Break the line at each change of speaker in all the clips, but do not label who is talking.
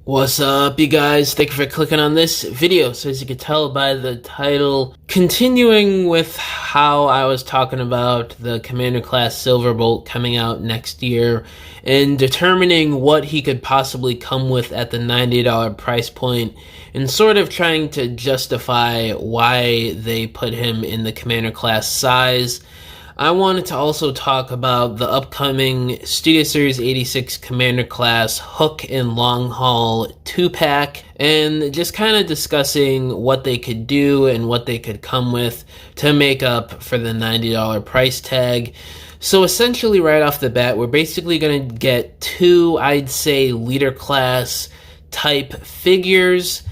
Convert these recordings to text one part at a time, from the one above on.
What's up, you guys? Thank you for clicking on this video. So as you can tell by the title, continuing with how I was talking about the Commander class Silverbolt coming out next year and determining what he could possibly come with at the $90 price point and sort of trying to justify why they put him in the Commander class size. I wanted to also talk about the upcoming Studio Series 86 Commander Class Hook and Long Haul 2-pack, and just kind of discussing what they could do and what they could come with to make up for the $90 price tag. So essentially right off the bat, we're basically going to get two, I'd say, leader class type figures.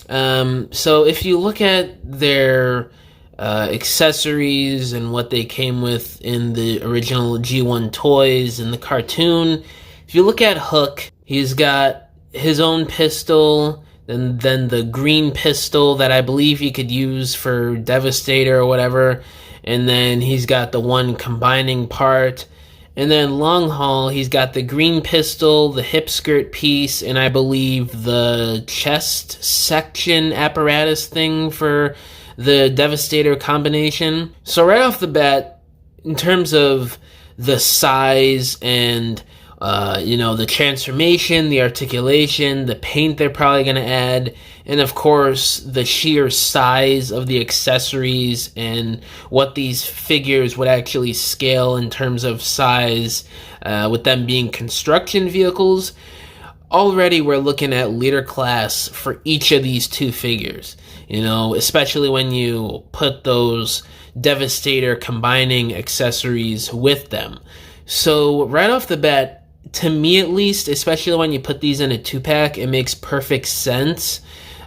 So if you look at their accessories and what they came with in the original G1 toys and the cartoon, if you look at Hook, he's got his own pistol, and then the green pistol that I believe he could use for Devastator or whatever, and then he's got the one combining part. And then Long Haul, he's got the green pistol, the hip skirt piece, and I believe the chest section apparatus thing for the Devastator combination. So right off the bat, in terms of the size and the transformation, the articulation, the paint they're probably going to add, and of course the sheer size of the accessories and what these figures would actually scale in terms of size, with them being construction vehicles, already we're looking at leader class for each of these two figures. Especially when you put those Devastator combining accessories with them. So right off the bat, to me at least, especially when you put these in a 2-pack, it makes perfect sense.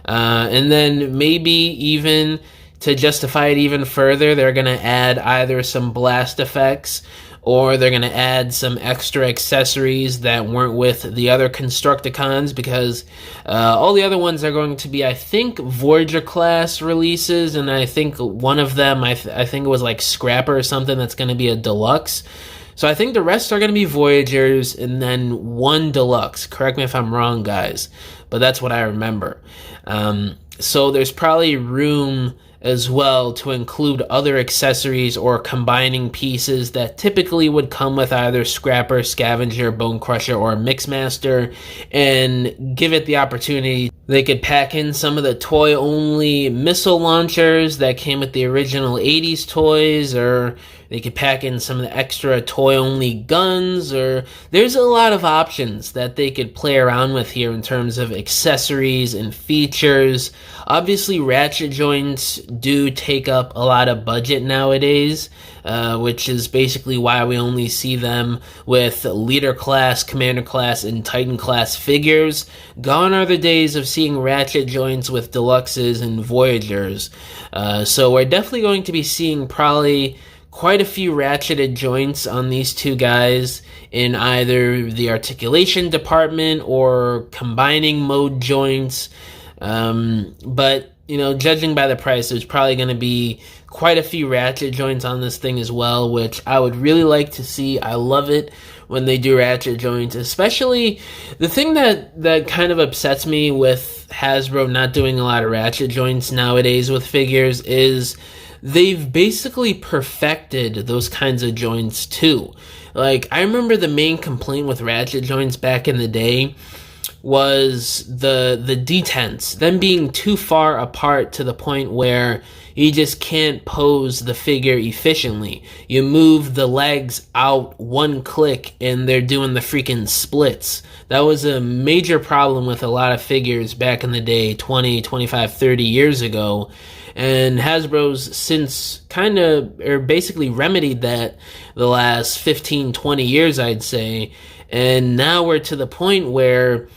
And then maybe even to justify it even further, they're going to add either some blast effects or they're going to add some extra accessories that weren't with the other Constructicons, because all the other ones are going to be, I think, Voyager class releases, and I think one of them, I think it was like Scrapper or something, that's going to be a deluxe. So I think the rest are going to be Voyagers, and then one deluxe. Correct me if I'm wrong, guys, but that's what I remember. So there's probably room as well to include other accessories or combining pieces that typically would come with either Scrapper, Scavenger, Bone Crusher, or Mixmaster, and give it the opportunity. They could pack in some of the toy-only missile launchers that came with the original 80s toys, or they could pack in some of the extra toy-only guns, or there's a lot of options that they could play around with here in terms of accessories and features. Obviously, ratchet joints do take up a lot of budget nowadays, which is basically why we only see them with leader class, commander class, and titan class figures. Gone are the days of seeing ratchet joints with deluxes and voyagers. So we're definitely going to be seeing probably quite a few ratcheted joints on these two guys in either the articulation department or combining mode joints. But judging by the price, there's probably going to be quite a few ratchet joints on this thing as well, which I would really like to see. I love it when they do ratchet joints, especially the thing that kind of upsets me with Hasbro not doing a lot of ratchet joints nowadays with figures is they've basically perfected those kinds of joints too. Like, I remember the main complaint with ratchet joints back in the day was the detents, them being too far apart to the point where you just can't pose the figure efficiently. You move the legs out one click and they're doing the freaking splits. That was a major problem with a lot of figures back in the day, 20, 25, 30 years ago. And Hasbro's since basically remedied that the last 15, 20 years, I'd say. And now we're to the point where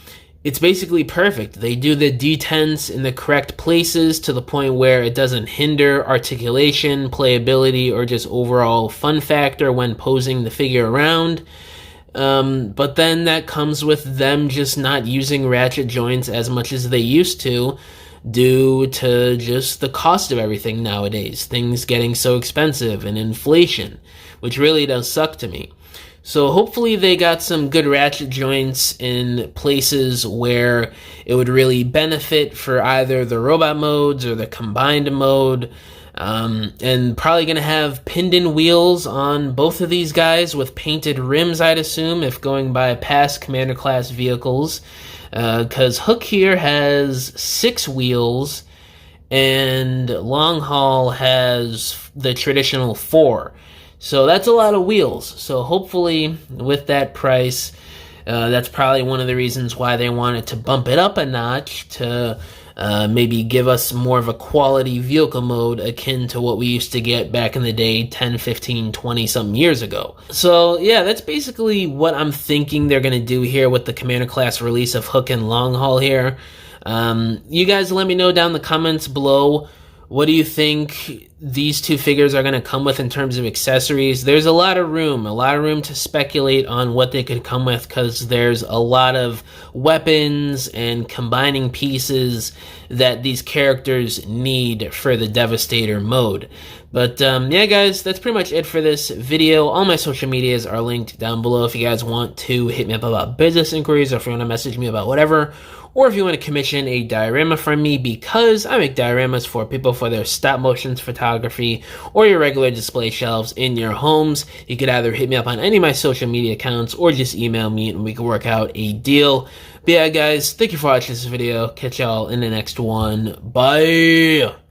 it's basically perfect. They do the detents in the correct places to the point where it doesn't hinder articulation, playability, or just overall fun factor when posing the figure around. But then that comes with them just not using ratchet joints as much as they used to, due to just the cost of everything nowadays, things getting so expensive and inflation, which really does suck to me. So hopefully they got some good ratchet joints in places where it would really benefit for either the robot modes or the combined mode. And probably going to have pinned-in wheels on both of these guys with painted rims, I'd assume, if going by past Commander class vehicles. Because Hook here has 6 wheels and Long Haul has the traditional 4. So that's a lot of wheels. So hopefully with that price, that's probably one of the reasons why they wanted to bump it up a notch to maybe give us more of a quality vehicle mode akin to what we used to get back in the day 10, 15, 20 something years ago. So yeah, that's basically what I'm thinking they're going to do here with the Commander class release of Hook and Long Haul here. You guys let me know down in the comments below, what do you think these two figures are going to come with in terms of accessories? There's a lot of room to speculate on what they could come with, because there's a lot of weapons and combining pieces that these characters need for the Devastator mode. But yeah, guys, that's pretty much it for this video. All my social medias are linked down below if you guys want to hit me up about business inquiries, or if you want to message me about whatever, or if you want to commission a diorama from me, because I make dioramas for people for their stop motions photography or your regular display shelves in your homes. You could either hit me up on any of my social media accounts or just email me and we can work out a deal. But yeah, guys, thank you for watching this video. Catch y'all in the next one. Bye!